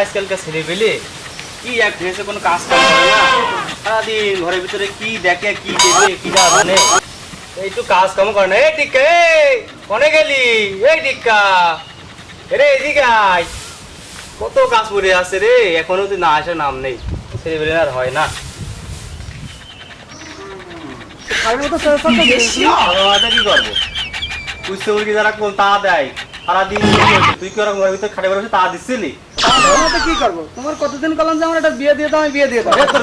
আজকালকার ছেলে পেলে কি এক হয়েছে, কোনো কাজ কাম করে না, সারাদিন ঘরের ভিতরে কি দেখে কি দেখে কি না জানে, একটু কাজ কাম করে না। এই টিক্কা, এই কনে গেলি? এই টিক্কা, রে এদিকে আয়, কত কাজ পড়ে আছে রে, এখনো তুই না আসার নাম নেই। ছেলে পেলে আর হয় না। কি করবো, বুঝতে পারি যারা কোন তা দেয় সারাদিন। তুই কি ওরা ঘরের ভিতরে খাটে বেরোছে তা দিচ্ছিলি? কি করবো? তোমার কতদিন কলাম যে আমার একটা বিয়ে দিয়ে দাও, আমি বিয়ে দিয়ে দাও। তোর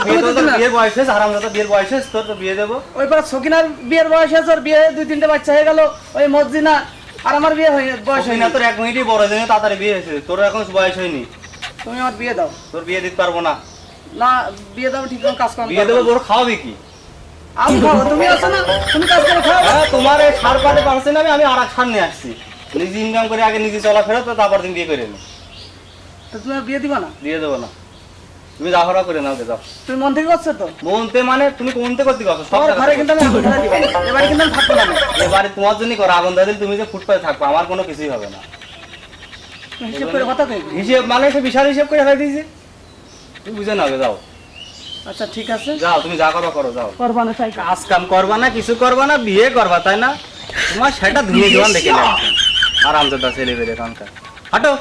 বিয়ের বয়স হয়েছে, আরামদাদা বিয়ের বয়স হয়েছে, তোর তো বিয়ে দেবো। ওই পার সকিনার বিয়ের বয়স আছে, ওর বিয়ে 2-3টে বাচ্চা হয়ে গেল। ওই মসজিনা আর আমার বিয়ে বয়স হয়নি। তোর 1 মিনিটই বড়, জন্য তাড়াতাড়ি বিয়ে হয়েছে, তোর এখন বয়স হয়নি। তুমি আমার বিয়ে দাও। তোর বিয়ে দিতে পারবো না। না বিয়ে দাও, ঠিক কাজ কাম বিয়ে দেবো, তোর খাওয়াবি কি? আমি খাবো, তুমি আছো না, তুমি কাজ করে খাও। হ্যাঁ, তোমার এই সার পাতে পারছে না, আমি আর এক সার নিয়ে আসছি। নিজে ইনকাম করে আগে নিজে চলাফেরা, তো তারপর তুমি বিয়ে করে নি। তো তুমি আর বিয়ে দিবা না? দিয়ে দেবো না, তুমি যা করা করে নাও, যাও। তুমি মন থেকে করছো তো? মনতে মানে তুমি কোনতে করতে করছো? সব তোমার ঘরে কিন্তু আমি আগুন ধরে দিবা না। এবারে কিন্তু আমি থাকবো না। এবারে তোমার জন্যই করো, আগুন ধরে দিলে তুমি যে ফুটপাতে থাকবো, আমার কোনো কিছুই হবে না। তুমি হিসেব করে কথা কই। হিসেব মানে সে বিশাল হিসেব করে ফেলে দিয়েছে, তুমি বুঝে নাও, যাও। আচ্ছা ঠিক আছে, যাও, তুমি যা করো করো, যাও। করবা না তাই? কাজ কাম করবা না, কিছু করবা না, বিয়ে করবা, তাই না? তোমার সেটা ধুয়ে জোয়ান দেখে নেই আরামদাদা ছেলে বেড়ে এখানকার। হাঁটো।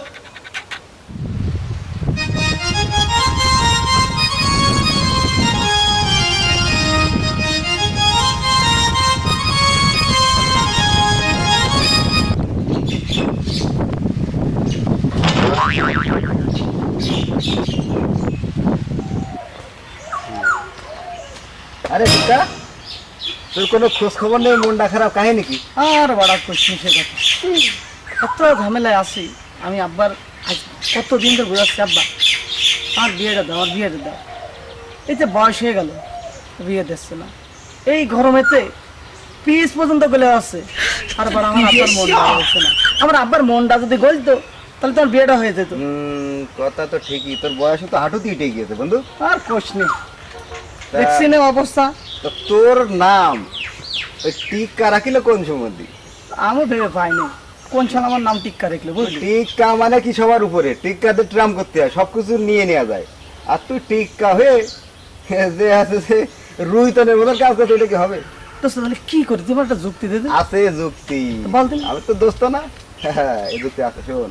আরে টিকা, তোর কোনো খোঁজ খবর নেই, মনটা খারাপ কাহে নাকি? আর বড় কোশ্চিন সে কথা। কত ঝামেলায় আছি আমি। আব্বার আজ কতদিন ধরে বোঝাচ্ছি, আব্বা আমার বিয়েটা দাও, আমার বিয়েটা দাও। এই যে বয়স হয়ে গেল, বিয়ে দিচ্ছে না। এই গরমেতে পিস পর্যন্ত গলে আসছে। আর বড় আমার আব্বার মনটা হচ্ছে না। আমার আব্বার মনটা যদি গলতো তাহলে তোমার বিয়েটা হয়ে যেত। কথা তো ঠিকই, তোর বয়স তো হাঁটুতে উঠে গিয়েছে বন্ধু। আর কোশ নেই, দেখছি না অবস্থা। তো তোর নাম ওই টিকা রাখিলে কোন সম্বন্ধী? আমি ভেবে পাইনি কোন সময় আমার নাম টিক্কা রেখলে, বুঝলি? টিকা মানে কি সবার উপরে? টিকাতে ট্রাম করতে হয়, সবকিছু নিয়ে নেওয়া যায়। আর তুই টিকা হয়ে যে আছে সে রুই তনের মতন কাজ করতে, এটা কি হবে? তো তাহলে কি করি, তোমার একটা যুক্তি দে দে। আছে যুক্তি, বল দিন। আমি তো দোস্ত না। হ্যাঁ, এই যুক্তি আছে, শোন।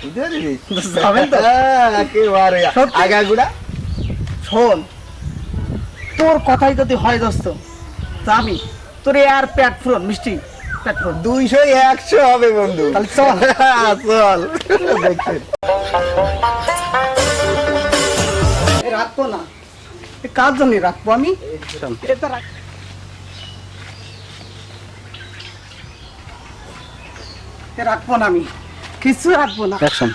বুঝতে পারছিস? যাবেন তো? হ্যাঁ, একেবারে সত্যি? আগাগুড়া। শোন, তোর কথাই যদি হয় দোস্ত, তা আমি তোর আর পেট ফুরন মিষ্টি পেট ফুরন 200-100 হবে বন্ধু। তাহলে চল। চল দেখছেন। রাখবো না, কার জন্য রাখবো আমি? এটা রাখ। রাখবো না আমি, কিছু রাখবো না। অ্যাকশন।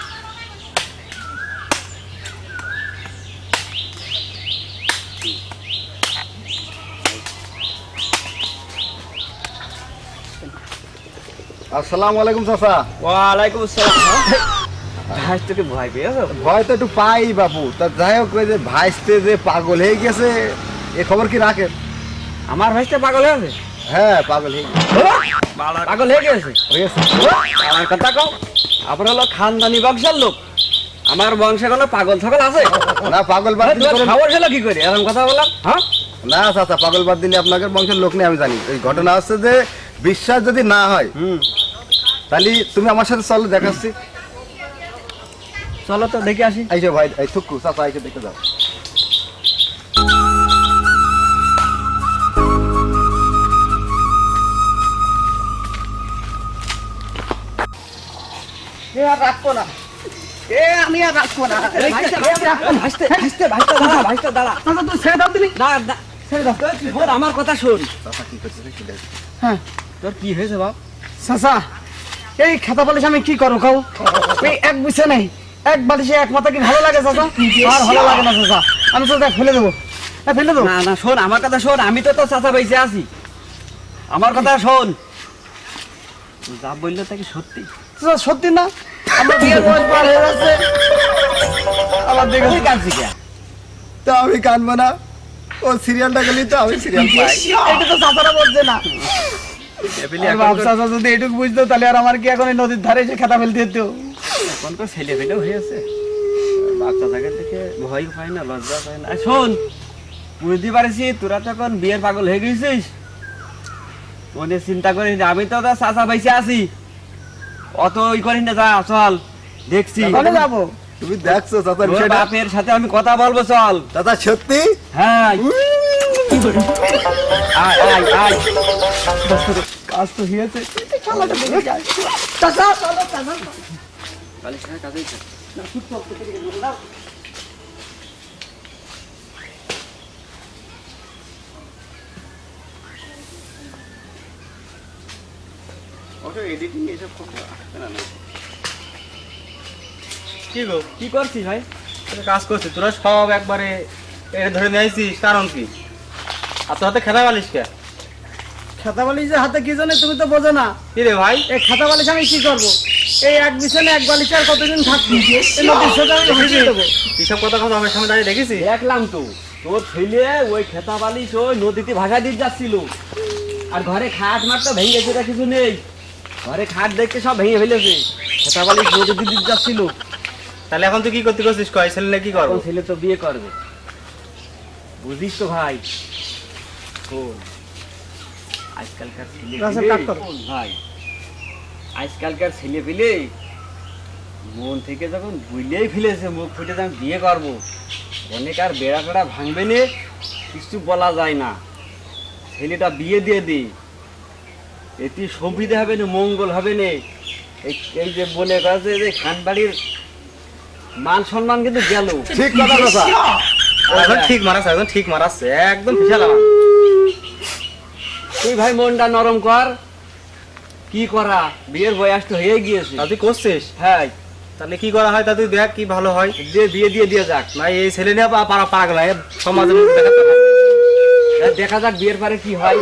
আসসালামু আলাইকুম চাচা। ওয়ালাইকুম আসসালাম। ভাই তোকে ভয় পেয়েছো? ভয় তো একটু পাই বাপু। তা যাই হোক, ওই যে ভাইস্তে যে পাগল হয়ে গেছে, এ খবর কি রাখেন? আমার ভাইটা পাগল হয়ে গেছে? হ্যাঁ, পাগল হয়ে গেছে। পাগল হয়ে গেছে? হয়েছে। আমার কথা কও, আপনার হলো খানদানি বংশের লোক, আমার বংশে কোনো পাগল ছাগল আছে? না, পাগল বাদ দিলে কোনো- খবর হলো কি করে এরকম কথা বললাম? হ্যাঁ, না চাচা, পাগল বাদ দিলে আপনাদের বংশের লোক নেই, আমি জানি। এই ঘটনা হচ্ছে যে বিশ্বাস যদি না হয়, তাহলে তুমি আমার সাথে চলো, দেখাচ্ছি। চলো তো দেখে আসি। আইসো ভাই, এই থুকু চাচা, আইসো দেখে যাও। এ আর রাখবো না, আমি আর রাখবো না। ভাইস্তে দাঁড়া, ভাইস্তে দাঁড়া। চাচা, তুই ছেড়ে দাও দিবি? না না, ছেড়ে দাও। শোন আমার কথা শোন। চাচা কি করছে দেখি, দেখ। হ্যাঁ তোর কি হয়েছে বাপ? চাচা, এই খাতা বালিশ আমি কি করবো খাও? এই এক বুঝছে নাই, এক বালিশে এক মাথা কি ভালো লাগে চাচা? আর ভালো লাগে না চাচা, আমি তো দেখ ফেলে দেবো। ফেলে দেবো? না না, শোন আমার কথা শোন, আমি তো তোর চাচা বেঁচে আছি, আমার কথা শোন। যা বললো তা কি সত্যি? চাচা সত্যি না, আমার বিয়ের বয়স পার হয়ে যাচ্ছে। আমার দেখে তুই কাঁদছিস কেন? তো আমি কানবো না? ও সিরিয়ালটা গেলি তো আমি সিরিয়াল পাই। এটা তো চাচারা বলছে না। এপিলি আর এখন বাপ তোর- চাচা যদি এটুকু বুঝতো তাহলে আর আমার কি এখন এই নদীর ধারে এসে খেতা ফেলতে হতো? এখন তো ছেলে পেলেও হয়েছে, বাচ্চা থাকে দেখে ভয় পায় না, লজ্জা পায় না। আর শোন, বুঝতে পারছি তোরা তো এখন বিয়ের পাগল হয়ে গেছিস, মনে চিন্তা করিস না, আমি তো তোর চাচা ভাইসে আছি, অত ওই করিস না, যা চল দেখছি। তাহলে যাবো। তুমি দেখছো চাচার তোর বিষয়টা? বাপের সাথে আমি কথা বলবো, চল। চাচা সত্যি? হ্যাঁ আয় আয় আয়, কাজ তো হয়েছে, খেলাটা দেখে যাই। চাচা, চলো, চাচা। বালিশ খায়, কাজেই খায়। না, খুব শক্ত করে বলে দাও। ওটা এডিটিং এসব করতে আসবে না না। কি গো, কি করছিস ভাই? তোরা কাজ করছিস, তোরা সব একবারে এটা ধরে নিয়েছিস, কারণ কি? আর তোর হাতে খেলা পালিস কে? খাতা বালিশের হাতে কি জানে, তুমি তো বোঝো না। কি রে ভাই? এই খাতা বালিশ আমি কি করবো? এই এক বিছানে এক বালিশে আর কতদিন থাকবো? এই নদীর সাথে আমি ভাসিয়ে দেবো। কিসব কথা কথা আমার সামনে দাঁড়িয়ে দেখেছি? দেখলাম তো তোর ছেলে ওই খেতা বালিশ ওই নদীতে ভাসা দিয়ে যাচ্ছিল, আর ঘরে খাট মার তো ভেঙে গেছে, কিছু নেই, ঘরে খাট দেখতে সব ভেঙে ফেলেছে, খেতা বালিশ নদীতে দিয়ে যাচ্ছিল। তাহলে এখন তুই কি করতে করছিস? কয় ছেলে কি করবো? এখন ছেলে তো বিয়ে করবে, বুঝিস তো ভাই। শোন, আজকালকার ছেলে রাসেল কাট করো। ভাই, আজকালকার ছেলে পেলে মন থেকে যখন বুঝলেই ফেলেছে মুখ ফুটে যে আমি বিয়ে করবো, অনেক আর বেড়া টেড়া ভাঙবে নে, কিছু বলা যায় না। ছেলেটা বিয়ে দিয়ে দিই, এটি সুবিধা হবে না, মঙ্গল হবে না। এই যে বলে গেছে যে খানবাড়ির মান সম্মান কিন্তু গেল। ঠিক কথা চাচা। একদম ঠিক মারাচ্ছে, একদম ঠিক মারাচ্ছে, একদম বিশাল আমার। তুই ভাই মনটা নরম কর, কি করা, বিয়ের বয়স তো হয়ে গিয়েছে। তা তুই করছিস? হ্যাঁ, তাহলে কি করা হয় তা তুই দেখ, কি ভালো হয়। দিয়ে বিয়ে দিয়ে যাক। ভাই এই ছেলে নিয়ে পারা পাগলা, সমাজের মধ্যে দেখাতে হবে। দেখা যাক বিয়ের পরে কি হয়।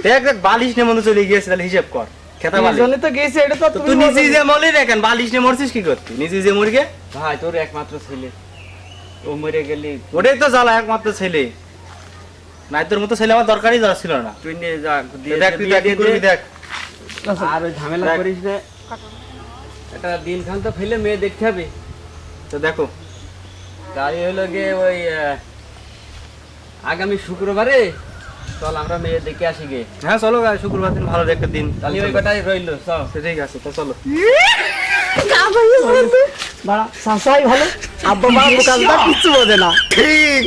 দেখ দেখ, বালিশ নিয়ে মনে চলে গিয়েছে, তাহলে হিসেব কর। খেতা বালিশ দুজনে তো গেছে, এটা তো তো তুমি তুই নিজে বলো। যে মরলি দেখেন, বালিশ নিয়ে মরছিস কি করতি? নিজে যে মরগে, ভাই তোর একমাত্র ছেলে, ও মরে গেলি, ওটাই তো জ্বালা, একমাত্র ছেলে। নাই তোর মতো ছেলে আমার দরকারই ছিল না। তুই নিয়ে যা, দিয়ে দেখ তুই দেখ কি করবি, দেখ। আর ওই ঝামেলা দেখ। করিস না। একটা দিন খান তো ফেলে মেয়ে দেখতে হবে। তো দেখো, তাই হলো গিয়ে ওই আগামী শুক্রবারে চল আমরা মেয়ে দেখে আসি গে। হ্যাঁ চলো গা, শুক্রবার দিন ভালো একটা দিন। তাহলে ওই কটাই রইলো, চল। ঠিক আছে, তো চলো। বাড়া, চাচাই ভালো, আব্বা মা কাজটা কিচ্ছু বোঝে না। ঠিক